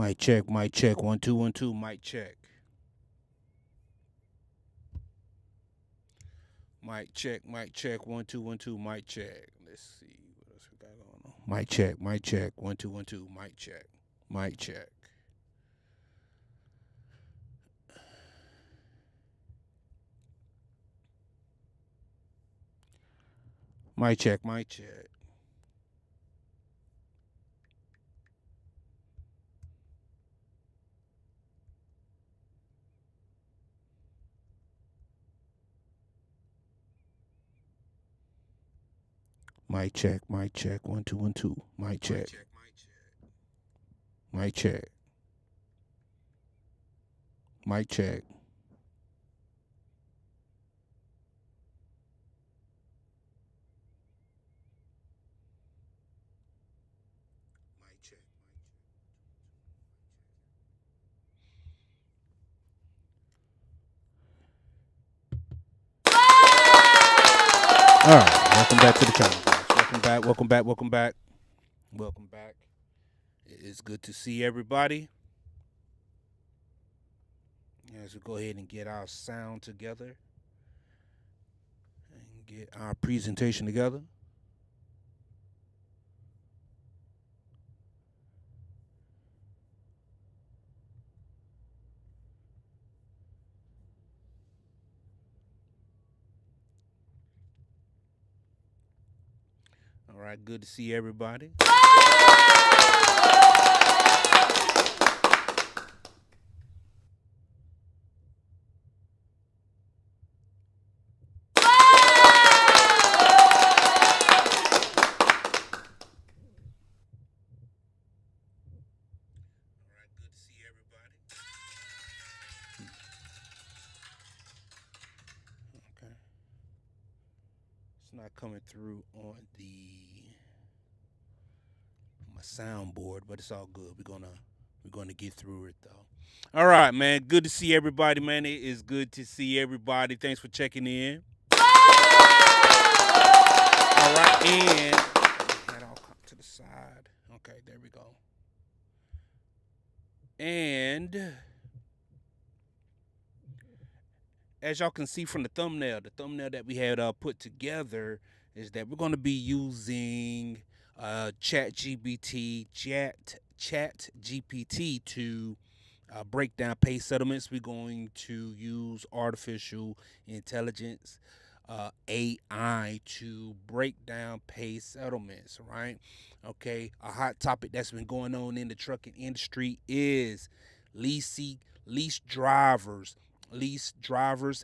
Mic check, mic check. 1 2 1 2. Mic check. Mic check, mic check. 1 2 1 2. Mic check. Let's see what else we got going on. Mic check, mic check. 1 2 1 2. Mic check, mic check. Mic check, mic check. Mic check, mic check. 1 2 1 2. Mic check. Mic check. Mic check. Mic check. All right, welcome back to the channel, guys. Welcome back, welcome back, welcome back. Welcome back. It is good to see everybody. As we go ahead and get our sound together and get our presentation together. All right, good to see everybody. Okay. It's not coming through on my soundboard, but it's all good. We're gonna get through it though. All right, man. Good to see everybody, man. It is good to see everybody. Thanks for checking in. All right, and that all come to the side. Okay, there we go. And as y'all can see from the thumbnail that we had put together is that we're going to be using ChatGPT to break down pay settlements. We're going to use artificial intelligence, AI, to break down pay settlements, right? Okay, a hot topic that's been going on in the trucking industry is lease drivers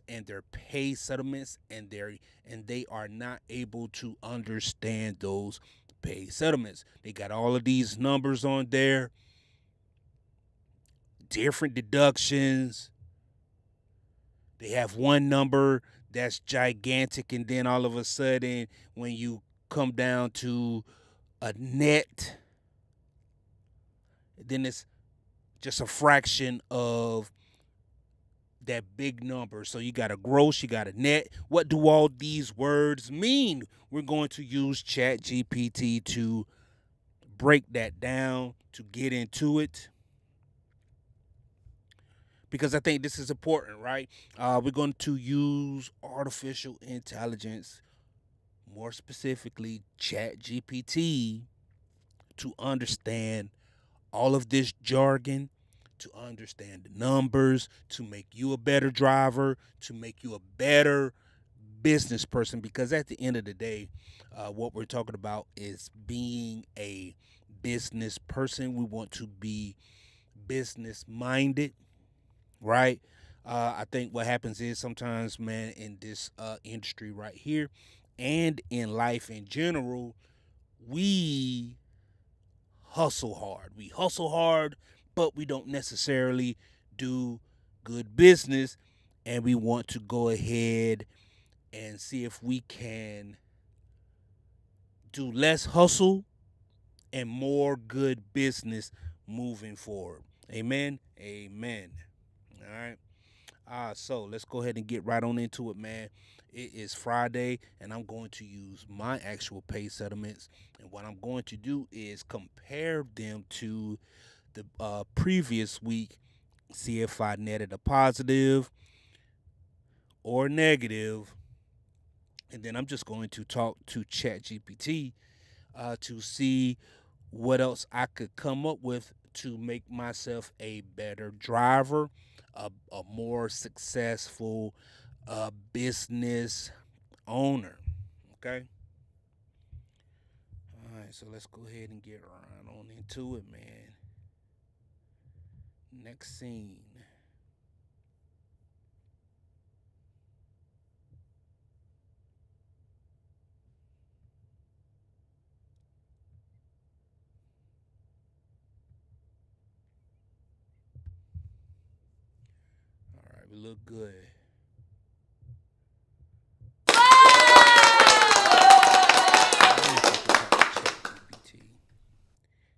and their pay settlements, and they are not able to understand those pay settlements. They got all of these numbers on there, different deductions. They have one number that's gigantic, and then all of a sudden when you come down to a net, then it's just a fraction of that big number. So you got a gross, you got a net. What do all these words mean? We're going to use ChatGPT to break that down, to get into it, because I think this is important, right? We're going to use artificial intelligence, more specifically ChatGPT, to understand all of this jargon, to understand the numbers, to make you a better driver, to make you a better business person. Because at the end of the day, what we're talking about is being a business person. We want to be business minded, right? I think what happens is sometimes, man, in this industry right here and in life in general, we hustle hard. We hustle hard, but we don't necessarily do good business. And we want to go ahead and see if we can do less hustle and more good business moving forward. Amen. Amen. All right. So let's go ahead and get right on into it, man. It is Friday, and I'm going to use my actual pay settlements. And what I'm going to do is compare them to the previous week, see if I netted a positive or negative, and then I'm just going to talk to ChatGPT to see what else I could come up with to make myself a better driver, a more successful business owner. Okay. All right, so let's go ahead and get right on into it, man. Next scene. All right, we look good.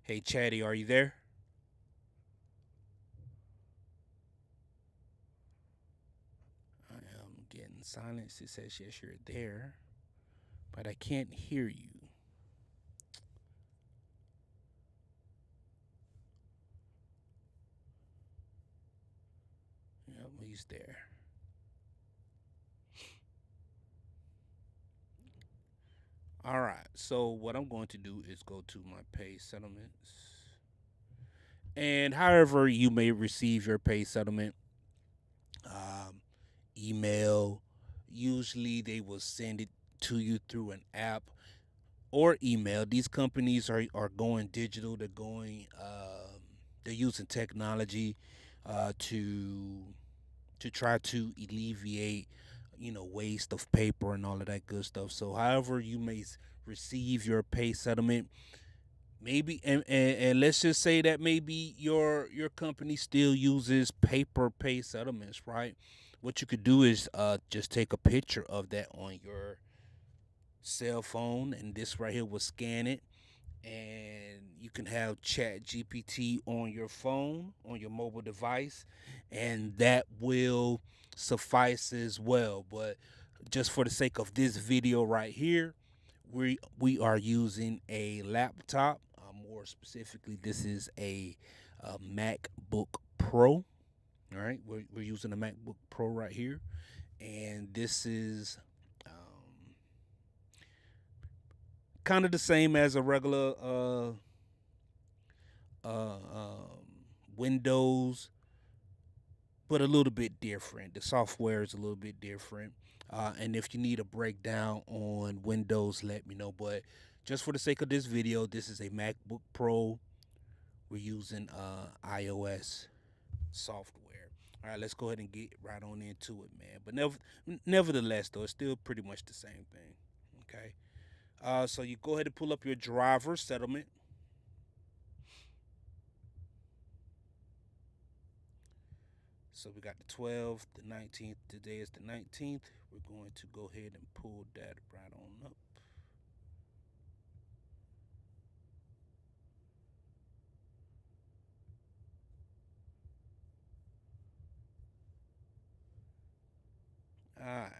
Hey, Chatty, are you there? I am getting silence. It says, yes, you're there, but I can't hear you. Yep, he's there. All right, so what I'm going to do is go to my pay settlements. And however you may receive your pay settlement, um, email, usually they will send it to you through an app or email. These companies are going digital. They're using technology to try to alleviate, waste of paper and all of that good stuff. So, however you may receive your pay settlement, maybe and let's just say that maybe your company still uses paper pay settlements, right? What you could do is just take a picture of that on your cell phone, and this right here will scan it, and you can have Chat GPT on your phone, on your mobile device, and that will suffice as well. But just for the sake of this video right here, we are using a laptop. More specifically, this is a MacBook Pro. All right, we're using a MacBook Pro right here, and this is kind of the same as a regular Windows, but a little bit different. The software is a little bit different. And if you need a breakdown on Windows, let me know. But just for the sake of this video, this is a MacBook Pro. We're using iOS software. All right, let's go ahead and get right on into it, man. But nevertheless, though, it's still pretty much the same thing. Okay. So you go ahead and pull up your driver settlement. So we got the 12th, the 19th. Today is the 19th. We're going to go ahead and pull that right on up. All right.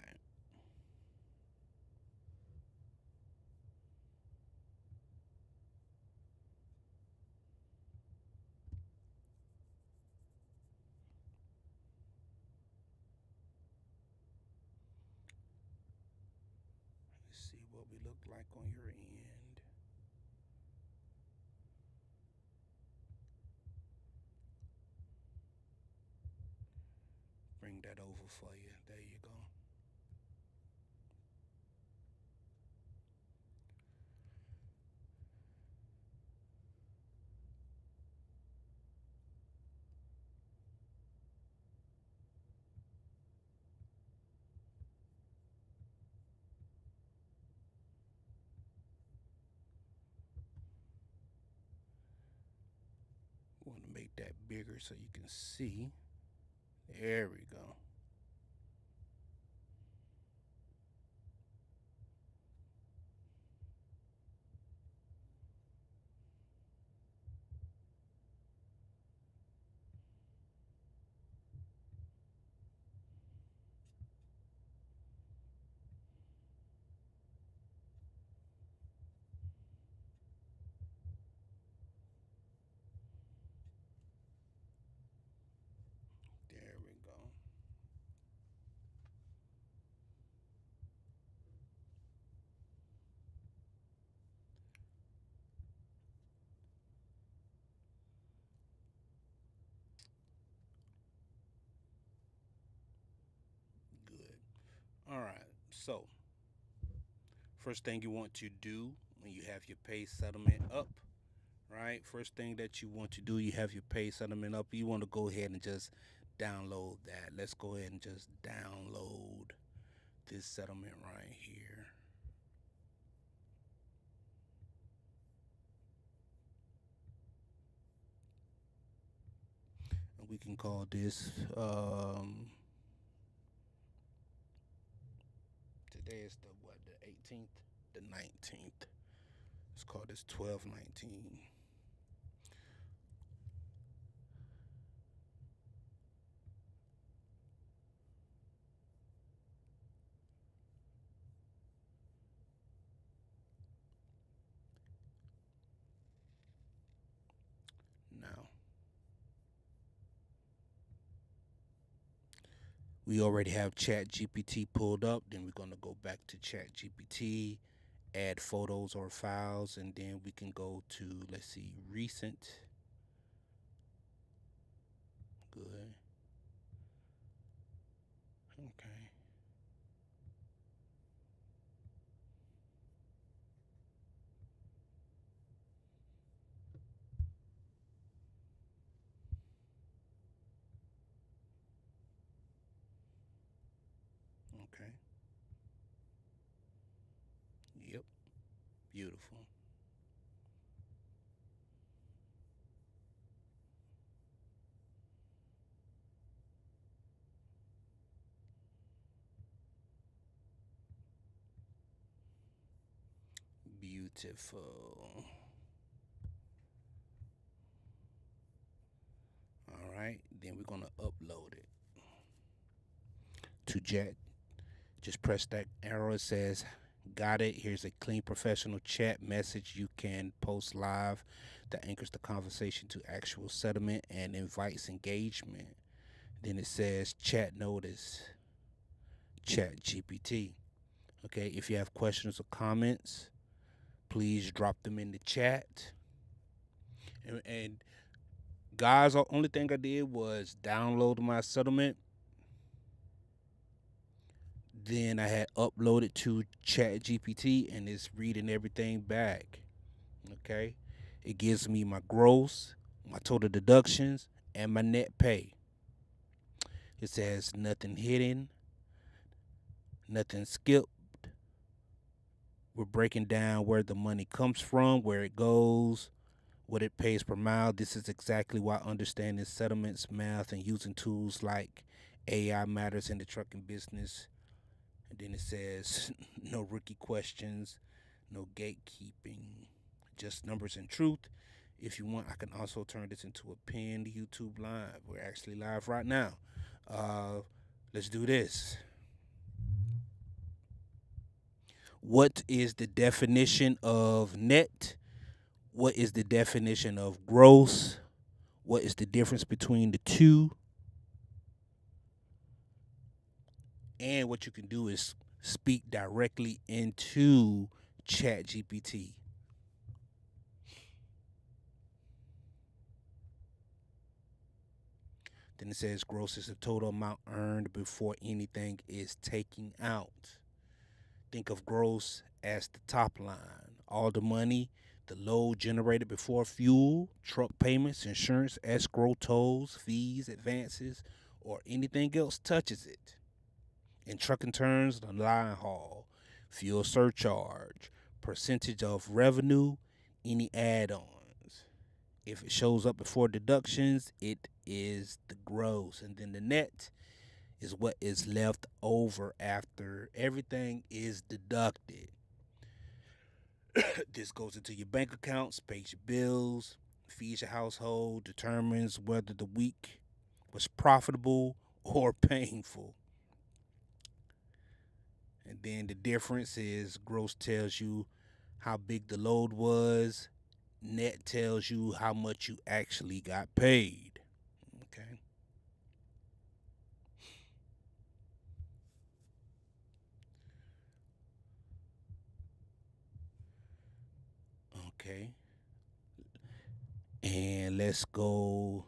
Let's see what we look like on your end. Bring that over for you. There you go. Want to make that bigger so you can see. There we go. So, first thing you want to do when you have your pay settlement up, right? First thing that you want to do, you have your pay settlement up. You want to go ahead and just download that. Let's go ahead and just download this settlement right here. And we can call this today is the what, the 18th, the 19th. Let's call this 12/19. Now, we already have ChatGPT pulled up. Then we're going to go back to ChatGPT, add photos or files, and then we can go to, let's see, recent. Good. Okay. Okay. Yep. Beautiful. Beautiful. All right. Then we're going to upload it to Jet. Just press that arrow. It says, got it. Here's a clean professional chat message you can post live that anchors the conversation to actual settlement and invites engagement. Then it says chat notice, chat GPT. Okay, if you have questions or comments, please drop them in the chat. And guys, the only thing I did was download my settlement. Then I had uploaded to ChatGPT and it's reading everything back. Okay, it gives me my gross, my total deductions, and my net pay. It says nothing hidden, nothing skipped. We're breaking down where the money comes from, where it goes, what it pays per mile. This is exactly why understanding settlements, math, and using tools like AI matters in the trucking business. And then it says no rookie questions, no gatekeeping, just numbers and truth. If you want, I can also turn this into a pinned YouTube live. We're actually live right now. Let's do this. What is the definition of net? What is the definition of gross? What is the difference between the two? And what you can do is speak directly into ChatGPT. Then it says gross is the total amount earned before anything is taken out. Think of gross as the top line. All the money, the load generated before fuel, truck payments, insurance, escrow, tolls, fees, advances, or anything else touches it. In trucking terms, the line haul, fuel surcharge, percentage of revenue, any add-ons. If it shows up before deductions, it is the gross. And then the net is what is left over after everything is deducted. This goes into your bank accounts, pays your bills, feeds your household, determines whether the week was profitable or painful. And then the difference is gross tells you how big the load was, net tells you how much you actually got paid. Okay. Okay. And let's go.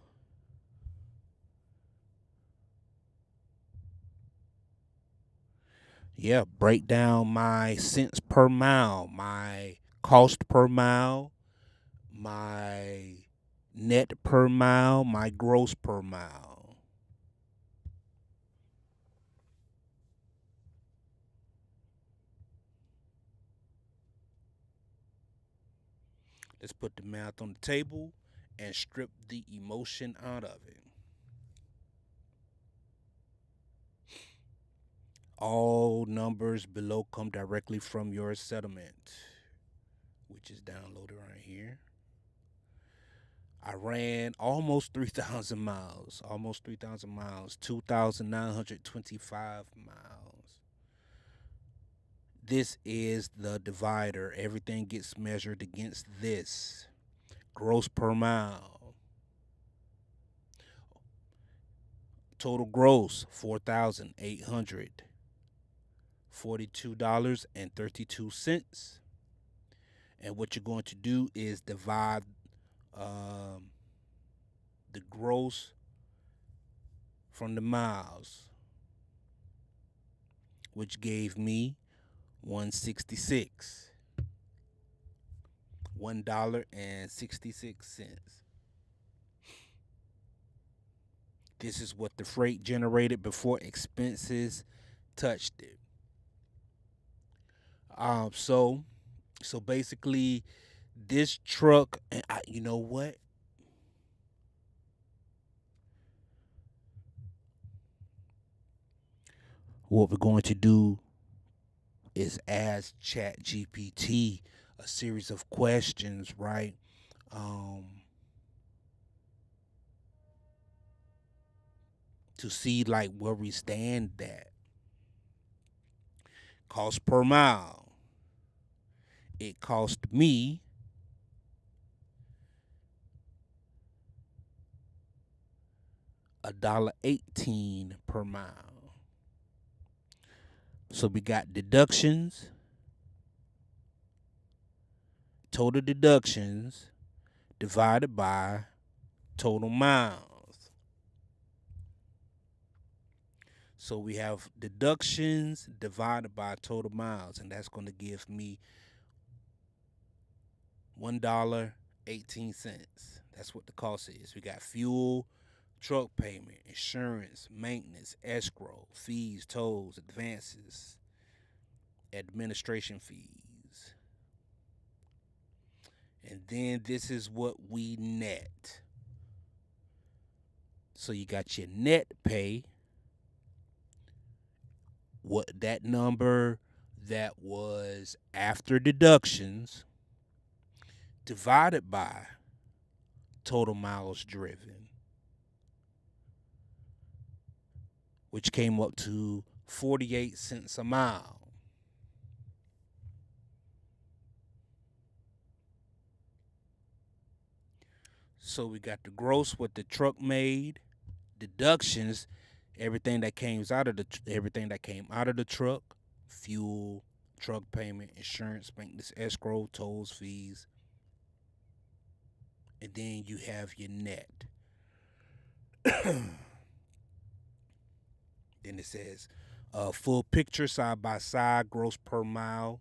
Yeah, break down my cents per mile, my cost per mile, my net per mile, my gross per mile. Let's put the math on the table and strip the emotion out of it. All numbers below come directly from your settlement, which is downloaded right here. I ran almost 3,000 miles, 2,925 miles. This is the divider. Everything gets measured against this. Gross per mile. Total gross, $4,842.32. And what you're going to do is divide um, the gross from the miles, which gave me 166. $1.66. This is what the freight generated before expenses touched it. So basically, this truck, and you know what? What we're going to do is ask ChatGPT a series of questions, right? Um, to see like where we stand at. Cost per mile. It cost me $1.18 per mile. So we got deductions, total deductions divided by total miles. So we have deductions divided by total miles, and that's going to give me $1.18. That's what the cost is. We got fuel, truck payment, insurance, maintenance, escrow, fees, tolls, advances, administration fees. And then this is what we net. So you got your net pay, what that number that was after deductions divided by total miles driven, which came up to 48 cents a mile. So we got the gross what the truck made, deductions, everything that came out of the truck, fuel, truck payment, insurance, maintenance, escrow, tolls, fees, and then you have your net. Then it says full picture side by side, gross per mile,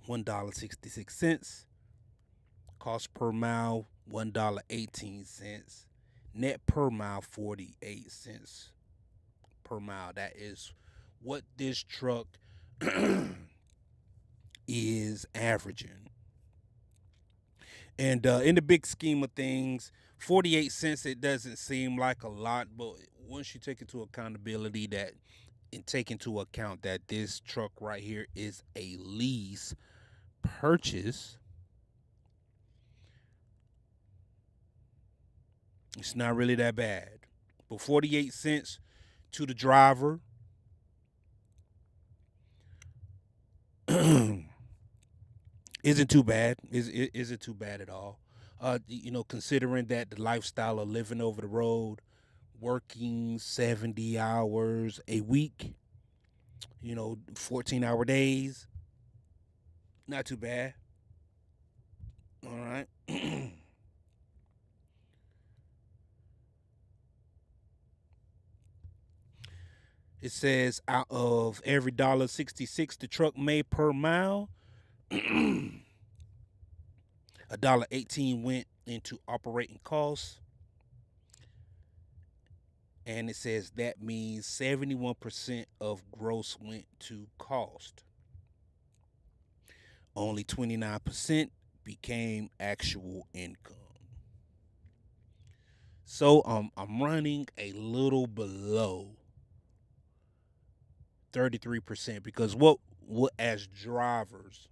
$1.66. Cost per mile, $1.18. Net per mile, 48 cents per mile. That is what this truck is averaging. And in the big scheme of things, 48 cents, it doesn't seem like a lot, but once you take into accountability that and take into account that this truck right here is a lease purchase, it's not really that bad. But 48 cents to the driver isn't too bad. Isn't too bad at all. Considering that the lifestyle of living over the road, working 70 hours a week, 14-hour days, not too bad. All right. It says out of every $1.66 the truck made per mile, $1.18 went into operating costs. And it says that means 71% of gross went to cost. Only 29% became actual income. So I'm running a little below 33% because what as drivers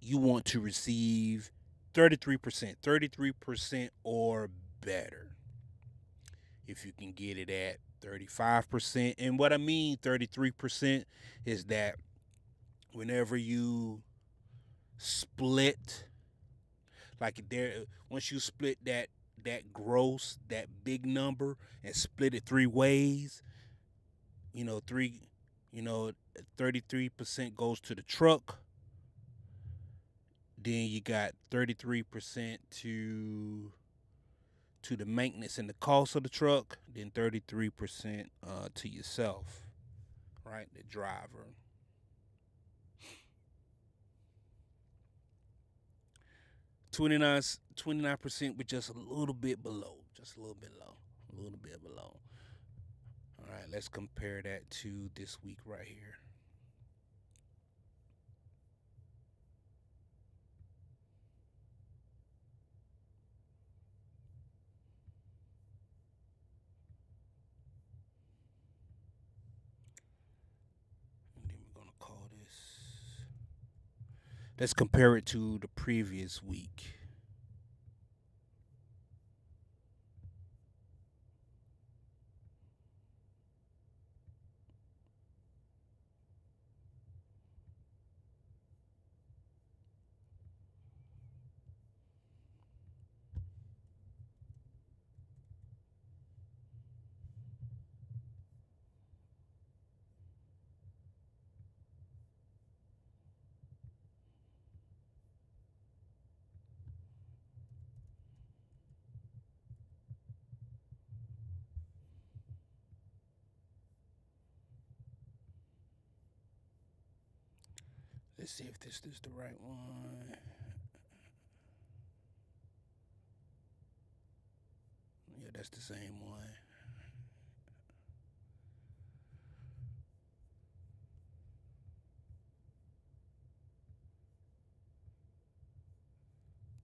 you want to receive 33% or better. If you can get it at 35%, and what I mean 33% is that whenever you split, like there, once you split that gross, that big number, and split it three ways, you know, 33% goes to the truck. Then you got 33% to the maintenance and the cost of the truck. Then 33% to yourself, right, the driver. 29%, but just a little bit below, just a little bit low, a little bit below. All right, let's compare that to this week right here. And then we're gonna call this. Let's compare it to the previous week. Let's see if this is the right one. Yeah, that's the same one.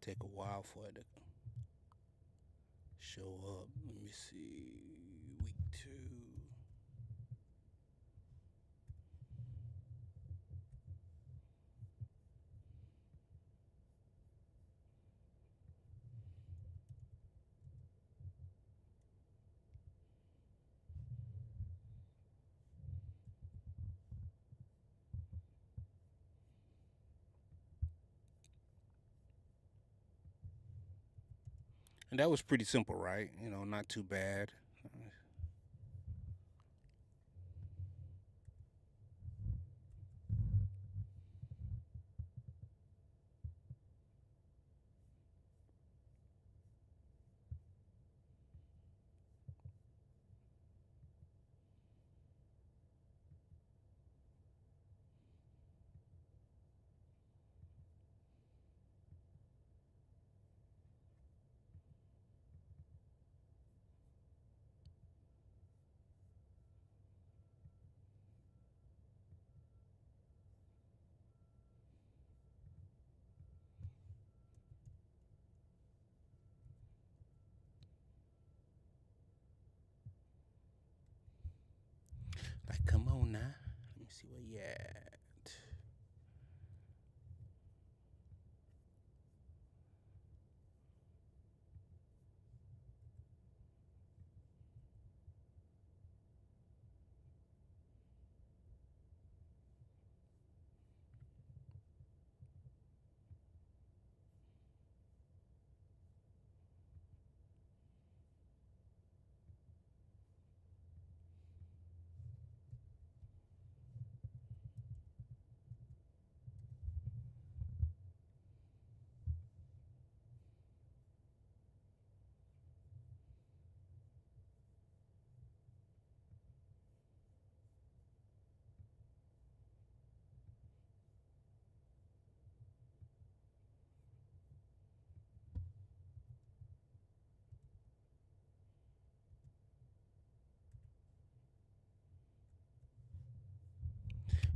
Take a while for it to show up. Let me see. Week 2. And that was pretty simple, right? You know, not too bad. Like, come on now. Let me see where you at.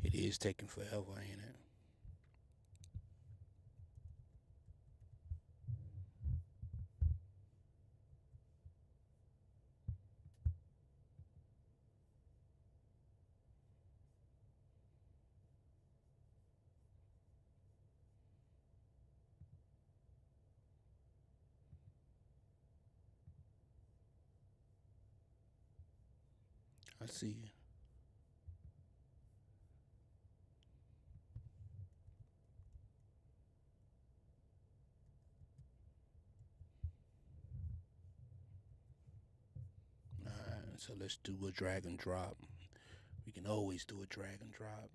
It is taking forever, ain't it? I see you. All right, so let's do a drag and drop. We can always do a drag and drop.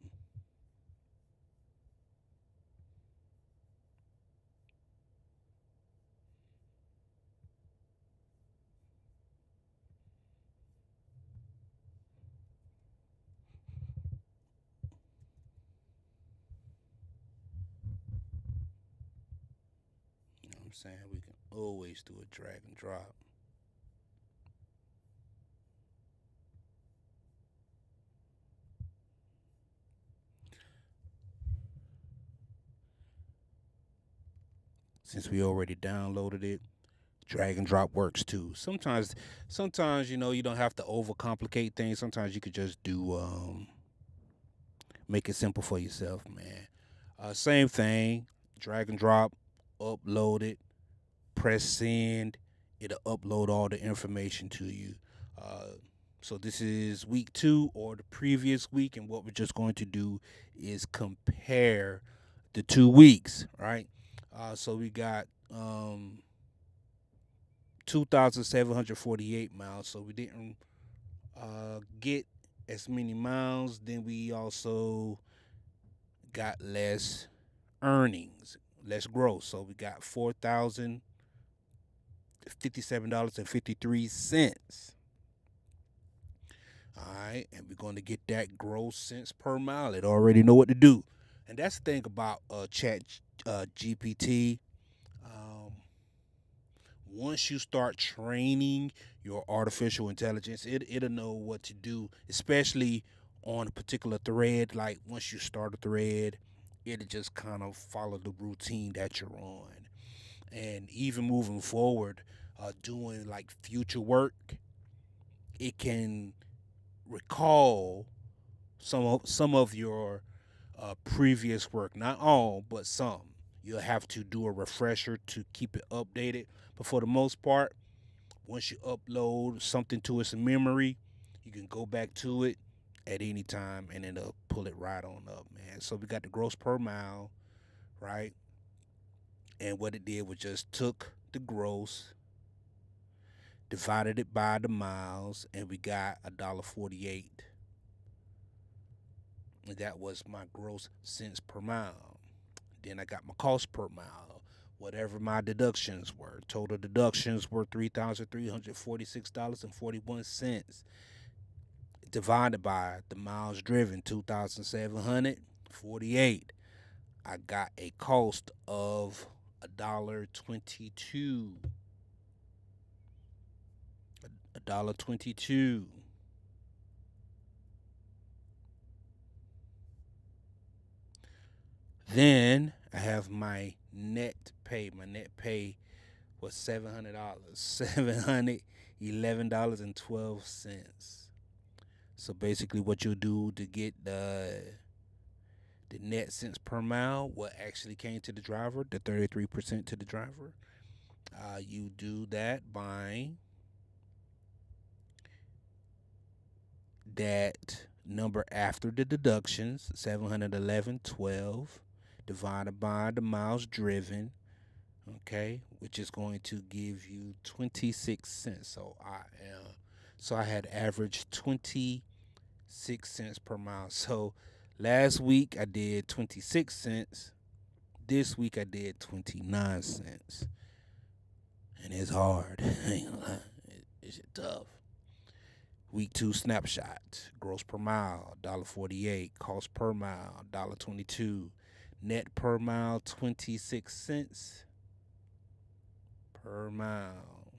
You know what I'm saying? We can always do a drag and drop. Since we already downloaded it, drag and drop works too. Sometimes you don't have to overcomplicate things. Sometimes you could just do make it simple for yourself, man. Same thing, drag and drop, upload it, press send. It'll upload all the information to you. Uh, so this is week 2 or the previous week, and what we're just going to do is compare the 2 weeks, right? So we got 2,748 miles. So we didn't get as many miles. Then we also got less earnings, less gross. So we got $4,057.53. All right, and we're going to get that gross cents per mile. It already know what to do, and that's the thing about Chat GPT. Um, Once you start training your artificial intelligence, it'll know what to do, especially on a particular thread. Like once you start a thread, it'll just kind of follow the routine that you're on. And even moving forward, doing like future work, it can recall some of your previous work. Not all, but some. You'll have to do a refresher to keep it updated. But for the most part, once you upload something to its memory, you can go back to it at any time and it'll pull it right on up, man. So we got the gross per mile, right? And what it did was just took the gross, divided it by the miles, and we got $1.48. And that was my gross cents per mile. Then I got my cost per mile, whatever my deductions were. Total deductions were $3,346.41. Divided by the miles driven, 2,748. I got a cost of $1.22. $1.22. Then I have my net pay. My net pay was $700. $711.12. So basically, what you'll do to get the net cents per mile, what actually came to the driver, the 33% to the driver, you do that by that number after the deductions, 711.12, divided by the miles driven, okay, which is going to give you 26 cents. So I had averaged 26 cents per mile. So last week I did 26 cents. This week I did 29 cents. And it's hard. It's tough. Week 2 snapshot. Gross per mile, $1.48. Cost per mile, $1.22. Net per mile, 26 cents per mile.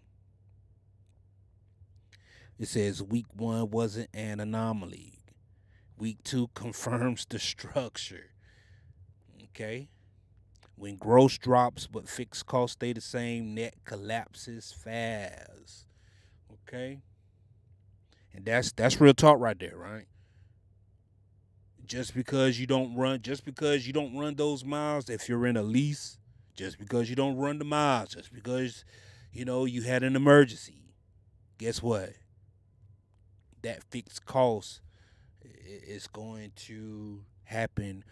It says week 1 wasn't an anomaly. Week 2 confirms the structure. Okay? When gross drops but fixed costs stay the same, net collapses fast. Okay? And that's real talk right there, right? Just because you don't run those miles, if you're in a lease, just because you don't run the miles, just because you had an emergency, guess what? That fixed cost is going to happen.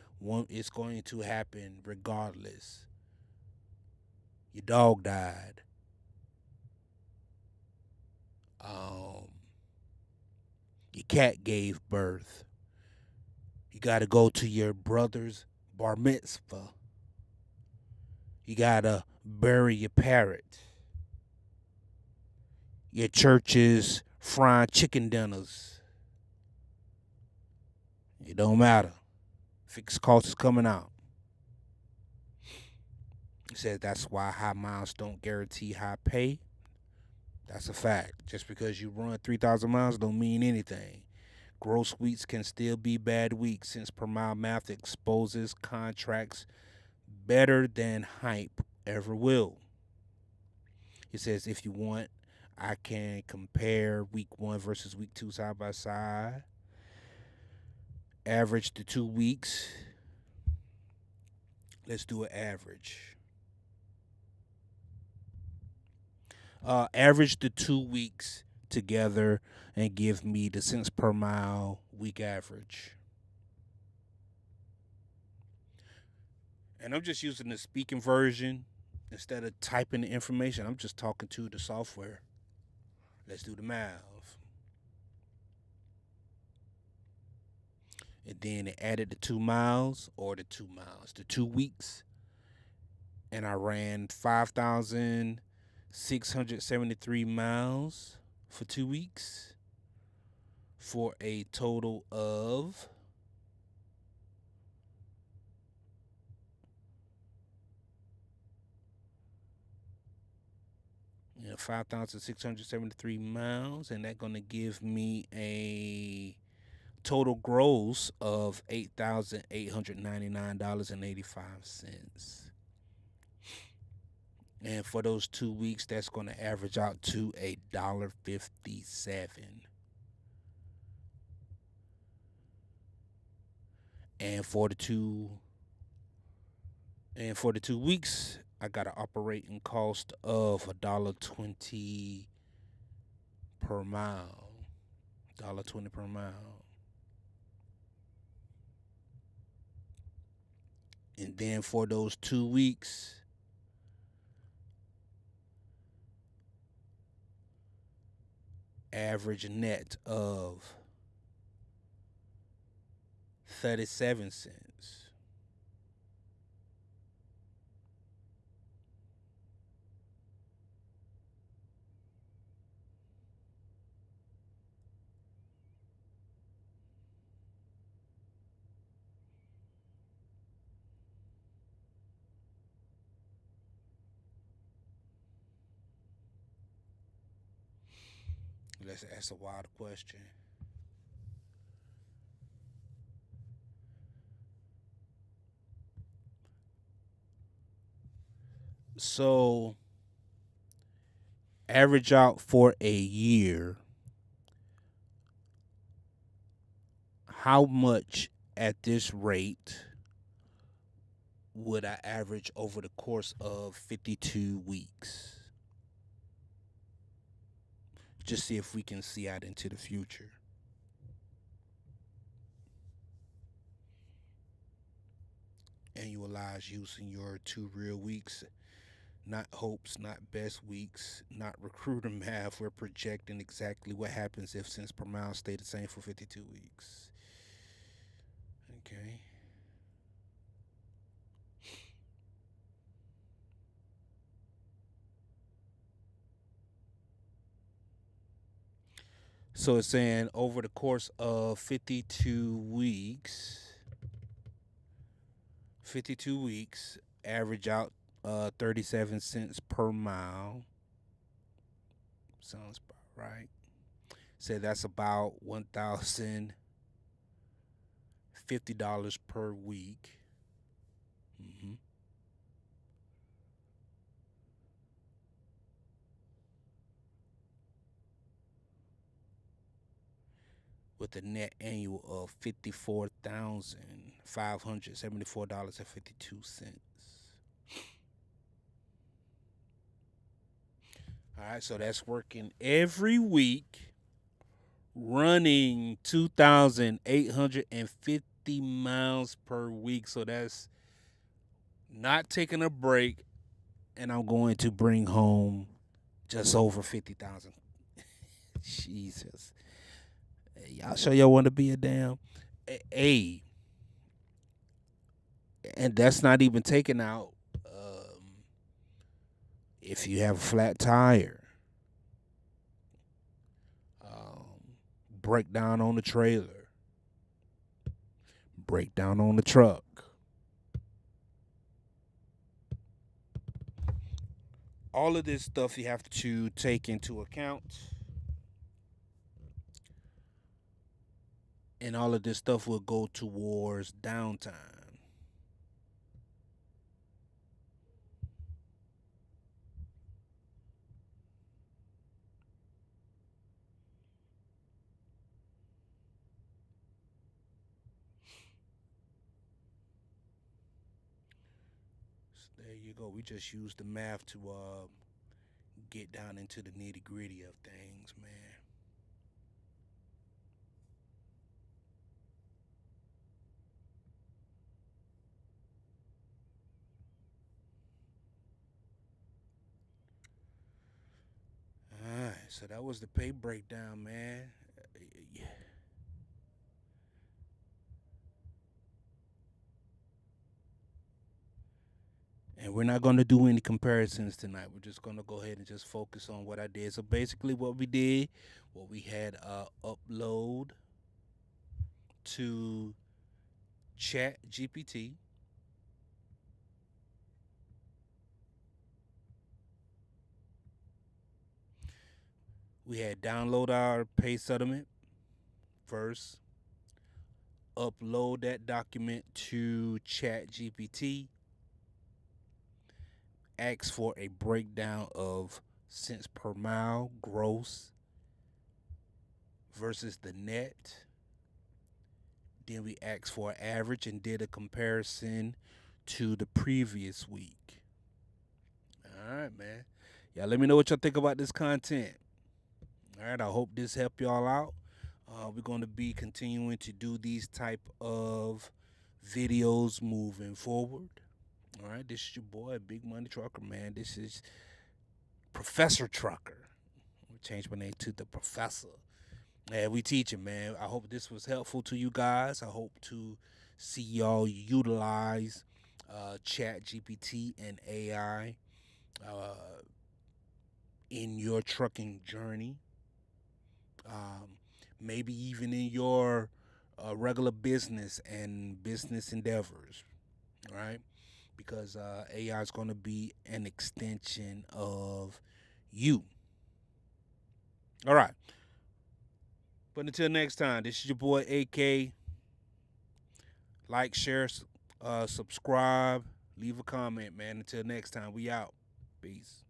It's going to happen regardless. Your dog died. Um, your cat gave birth. You got to go to your brother's bar mitzvah. You got to bury your parrot. Your church's frying chicken dinners. It don't matter. Fixed cost is coming out. He says that's why high miles don't guarantee high pay. That's a fact. Just because you run 3,000 miles don't mean anything. Gross weeks can still be bad weeks since per mile math exposes contracts better than hype ever will. He says if you want, I can compare week 1 versus week 2 side by side. Average the 2 weeks. Let's do an average. Average the 2 weeks together and give me the cents per mile week average. And I'm just using the speaking version instead of typing the information. I'm just talking to the software. Let's do the math. And then it added the 2 miles or the 2 miles, the 2 weeks. And I ran 5,673 miles for 2 weeks for a total of 5,673 miles, and that's going to give me a total gross of $8,899.85. And for those 2 weeks, that's going to average out to $1.57. And for the two weeks, I got an operating cost of $1.20 per mile. $1.20 per mile. And then for those 2 weeks, average net of 37 cents. Let's ask a wild question. So, average out for a year, how much at this rate would I average over the course of 52 weeks? Just see if we can see out into the future. Annualize using your 2 real weeks, not hopes, not best weeks, not recruiter math. We're projecting exactly what happens if cents per mile stay the same for 52 weeks. Okay. So it's saying over the course of 52 weeks, average out 37 cents per mile. Sounds about right. Say that's about 1,000 $50 per week. hmm With a net annual of $54,574.52. All right, so that's working every week, running 2,850 miles per week. So that's not taking a break, and I'm going to bring home just over 50,000. Jesus, hey, y'all sure y'all want to be a damn a? And that's not even taking out if you have a flat tire, um, breakdown on the trailer, breakdown on the truck. All of this stuff you have to take into account, and all of this stuff will go towards downtime. So there you go. We just use the math to get down into the nitty gritty of things, man. All right, so that was the pay breakdown, man. And we're not going to do any comparisons tonight. We're just going to go ahead and just focus on what I did. So basically, what we did, what we had upload to ChatGPT. We had download our pay settlement first, upload that document to ChatGPT, ask for a breakdown of cents per mile gross versus the net. Then we asked for an average and did a comparison to the previous week. All right, man. Yeah, let me know what y'all think about this content. All right, I hope this helped y'all out. We're going to be continuing to do these type of videos moving forward. All right, this is your boy, Big Money Trucker, man. This is Professor Trucker. I'm gonna change my name to the Professor. Yeah, we teaching, man. I hope this was helpful to you guys. I hope to see y'all utilize Chat GPT and AI in your trucking journey. Um, Maybe even in your regular business and business endeavors, right? Because AI is going to be an extension of you. All right. But until next time, this is your boy AK. Like, share, subscribe, leave a comment, man. Until next time, we out. Peace.